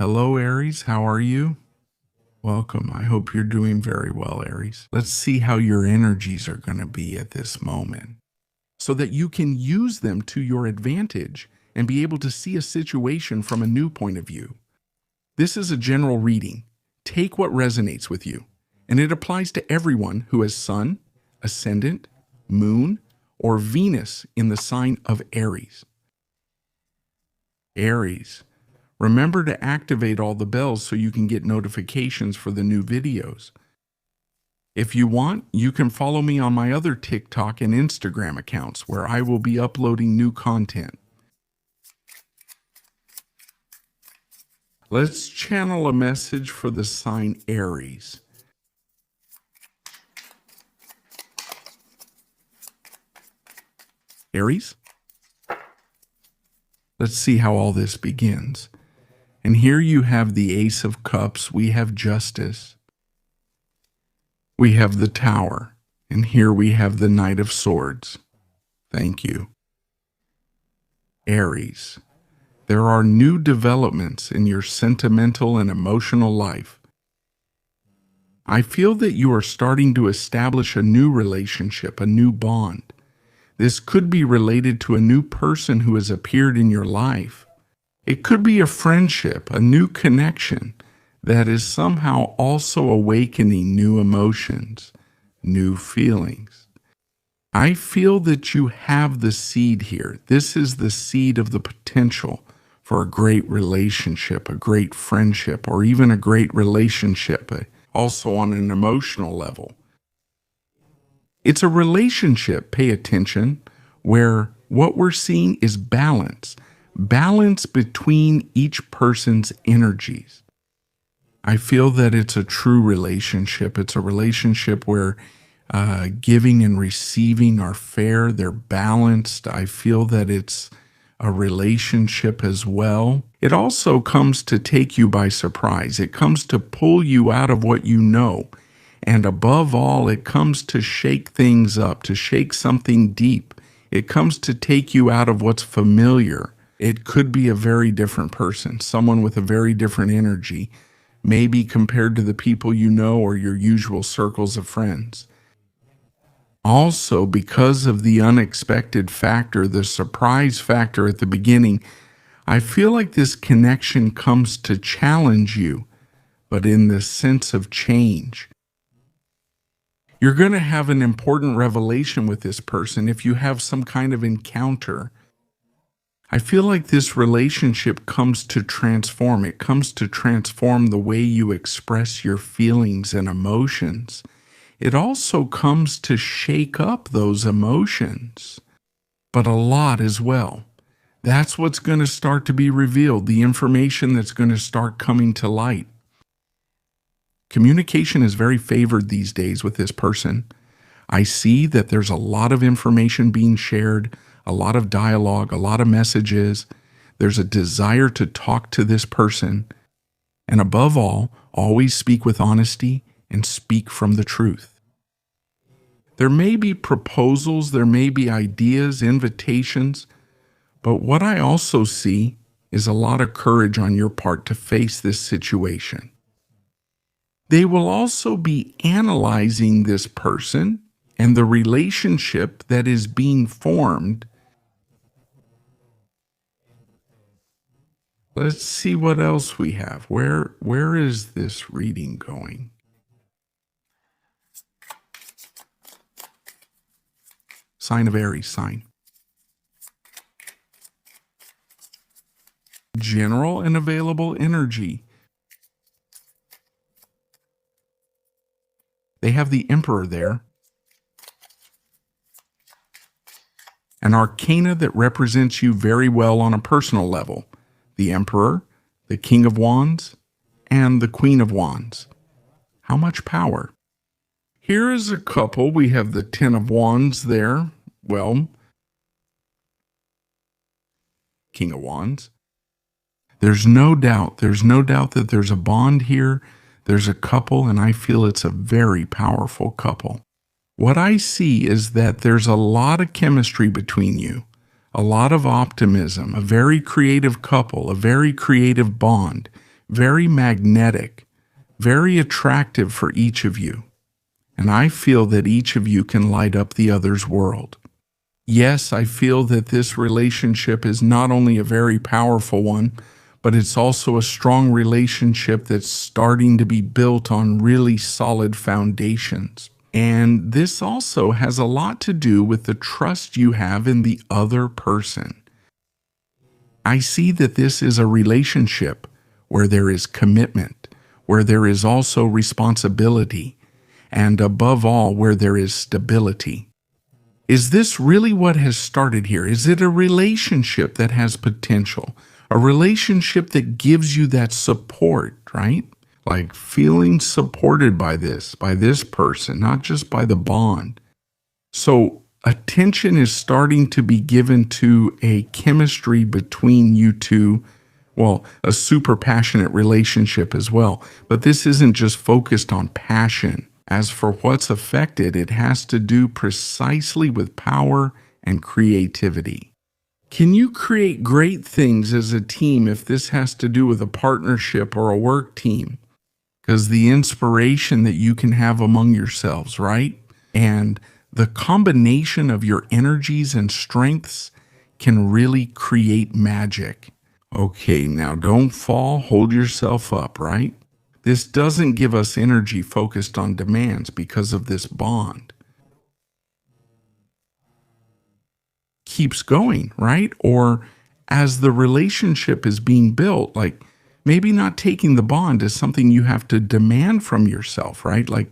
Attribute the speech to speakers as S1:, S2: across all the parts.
S1: Hello, Aries. How are you? Welcome. I hope you're doing very well, Aries. Let's see how your energies are going to be at this moment so that you can use them to your advantage and be able to see a situation from a new point of view. This is a general reading. Take what resonates with you, and it applies to everyone who has Sun, Ascendant, Moon, or Venus in the sign of Aries. Aries. Remember to activate all the bells so you can get notifications for the new videos. If you want, you can follow me on my other TikTok and Instagram accounts where I will be uploading new content. Let's channel a message for the sign Aries. Aries? Let's see how all this begins. And here you have the Ace of Cups, we have Justice, we have the Tower, and here we have the Knight of Swords. Thank you. Aries, there are new developments in your sentimental and emotional life. I feel that you are starting to establish a new relationship, a new bond. This could be related to a new person who has appeared in your life. It could be a friendship, a new connection that is somehow also awakening new emotions, new feelings. I feel that you have the seed here. This is the seed of the potential for a great relationship, a great friendship, or even a great relationship, also on an emotional level. It's a relationship, pay attention, where what we're seeing is balance. Balance between each person's energies. I feel that it's a true relationship. It's a relationship where giving and receiving are fair, they're balanced. I feel that it's a relationship as well. It also comes to take you by surprise. It comes to pull you out of what you know. And above all, it comes to shake things up, to shake something deep. It comes to take you out of what's familiar. It could be a very different person, someone with a very different energy, maybe compared to the people you know or your usual circles of friends. Also, because of the unexpected factor, the surprise factor at the beginning, I feel like this connection comes to challenge you, but in the sense of change. You're going to have an important revelation with this person if you have some kind of encounter. I feel like this relationship comes to transform. It comes to transform the way you express your feelings and emotions. It also comes to shake up those emotions, but a lot as well. That's what's going to start to be revealed, the information that's going to start coming to light. Communication is very favored these days with this person. I see that there's a lot of information being shared, a lot of dialogue, a lot of messages. There's a desire to talk to this person. And above all, always speak with honesty and speak from the truth. There may be proposals, there may be ideas, invitations, but what I also see is a lot of courage on your part to face this situation. They will also be analyzing this person and the relationship that is being formed. Let's see what else we have. Where is this reading going? Sign of Aries, sign. General and available energy. They have the Emperor there. An arcana that represents you very well on a personal level. The Emperor, the King of Wands, and the Queen of Wands. How much power? Here is a couple. We have the Ten of Wands there. Well, King of Wands. There's no doubt that there's a bond here. There's a couple, and I feel it's a very powerful couple. What I see is that there's a lot of chemistry between you, a lot of optimism, a very creative couple, a very creative bond, very magnetic, very attractive for each of you. And I feel that each of you can light up the other's world. Yes, I feel that this relationship is not only a very powerful one, but it's also a strong relationship that's starting to be built on really solid foundations. And this also has a lot to do with the trust you have in the other person. I see that this is a relationship where there is commitment, where there is also responsibility, and above all, where there is stability. Is this really what has started here? Is it a relationship that has potential? A relationship that gives you that support, right? Like feeling supported by this person, not just by the bond. So attention is starting to be given to a chemistry between you two. Well, a super passionate relationship as well. But this isn't just focused on passion. As for what's affected, it has to do precisely with power and creativity. Can you create great things as a team if this has to do with a partnership or a work team? Because the inspiration that you can have among yourselves, right? And the combination of your energies and strengths can really create magic. Okay, now don't fall, hold yourself up, right? This doesn't give us energy focused on demands because of this bond. Keeps going, right? Or as the relationship is being built, like maybe not taking the bond is something you have to demand from yourself, right? Like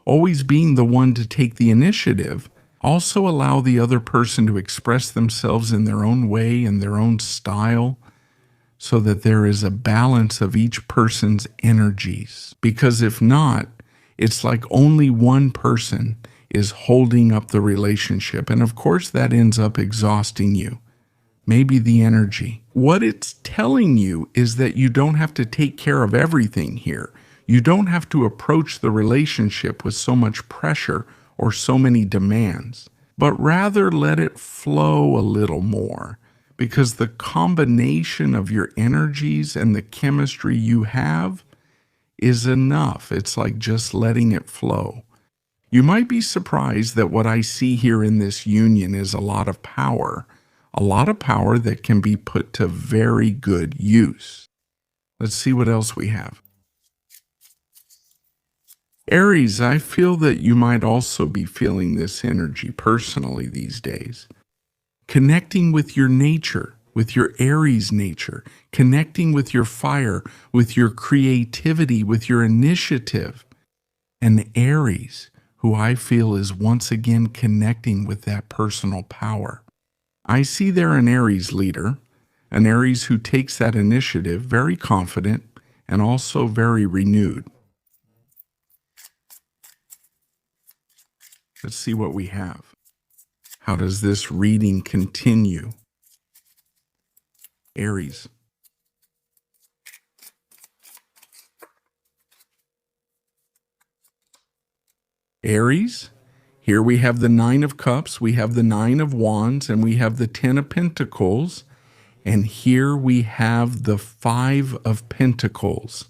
S1: always being the one to take the initiative. Also allow the other person to express themselves in their own way, in their own style, so that there is a balance of each person's energies. Because if not, it's like only one person is holding up the relationship. And of course, that ends up exhausting you. Maybe the energy. What it's telling you is that you don't have to take care of everything here. You don't have to approach the relationship with so much pressure or so many demands, but rather let it flow a little more. Because the combination of your energies and the chemistry you have is enough. It's like just letting it flow. You might be surprised that what I see here in this union is a lot of power that can be put to very good use. Let's see what else we have. Aries, I feel that you might also be feeling this energy personally these days. Connecting with your nature, with your Aries nature, connecting with your fire, with your creativity, with your initiative. An Aries who I feel is once again connecting with that personal power. I see there an Aries leader, an Aries who takes that initiative, very confident and also very renewed. Let's see what we have. How does this reading continue? Aries. Aries, here we have the Nine of Cups, we have the Nine of Wands, and we have the Ten of Pentacles. And here we have the Five of Pentacles.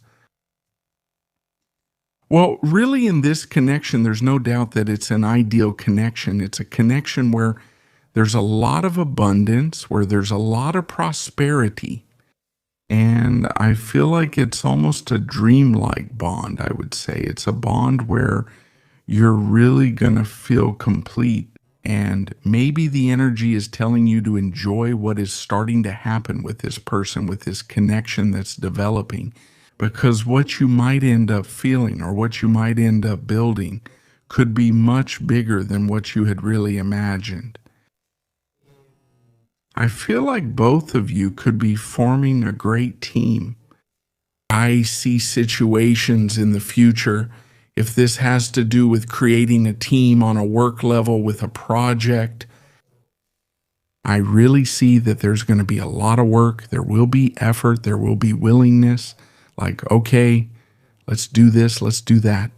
S1: Well, really in this connection, there's no doubt that it's an ideal connection. It's a connection where there's a lot of abundance, where there's a lot of prosperity. And I feel like it's almost a dreamlike bond, I would say. It's a bond where you're really going to feel complete. And maybe the energy is telling you to enjoy what is starting to happen with this person, with this connection that's developing. Because what you might end up feeling or what you might end up building could be much bigger than what you had really imagined. I feel like both of you could be forming a great team. I see situations in the future, if this has to do with creating a team on a work level with a project, I really see that there's going to be a lot of work. There will be effort. There will be willingness. Like, okay, let's do this. Let's do that.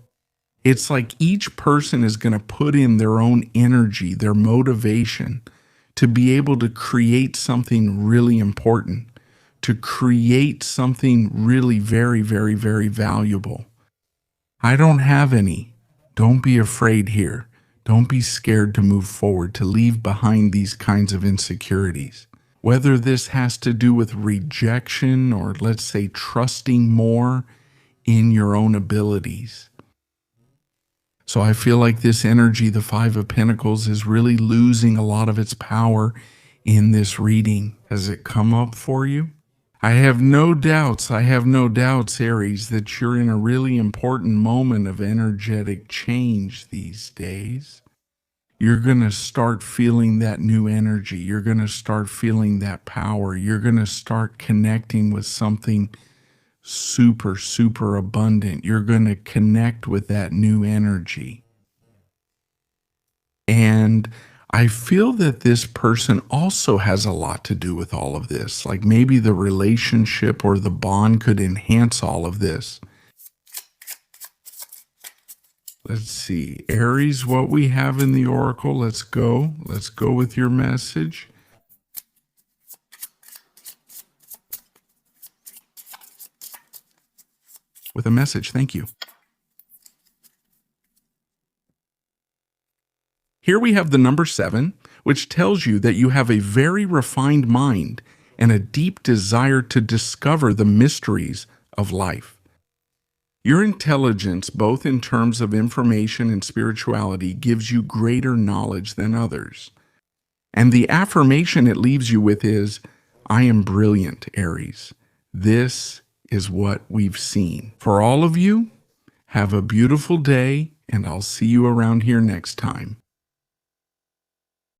S1: It's like each person is going to put in their own energy, their motivation to be able to create something really important, to create something really very, very, very valuable. I don't have any. Don't be afraid here. Don't be scared to move forward, to leave behind these kinds of insecurities. Whether this has to do with rejection or, let's say, trusting more in your own abilities. So I feel like this energy, the Five of Pentacles, is really losing a lot of its power in this reading. Has it come up for you? I have no doubts, Aries, that you're in a really important moment of energetic change these days. You're going to start feeling that new energy. You're going to start feeling that power. You're going to start connecting with something super, super abundant. You're going to connect with that new energy. And I feel that this person also has a lot to do with all of this. Like maybe the relationship or the bond could enhance all of this. Let's see, Aries, what we have in the Oracle. Let's go. Let's go with your message. With a message, thank you. Here we have the number 7, which tells you that you have a very refined mind and a deep desire to discover the mysteries of life. Your intelligence, both in terms of information and spirituality, gives you greater knowledge than others. And the affirmation it leaves you with is, I am brilliant, Aries. This is what we've seen. For all of you, have a beautiful day, and I'll see you around here next time.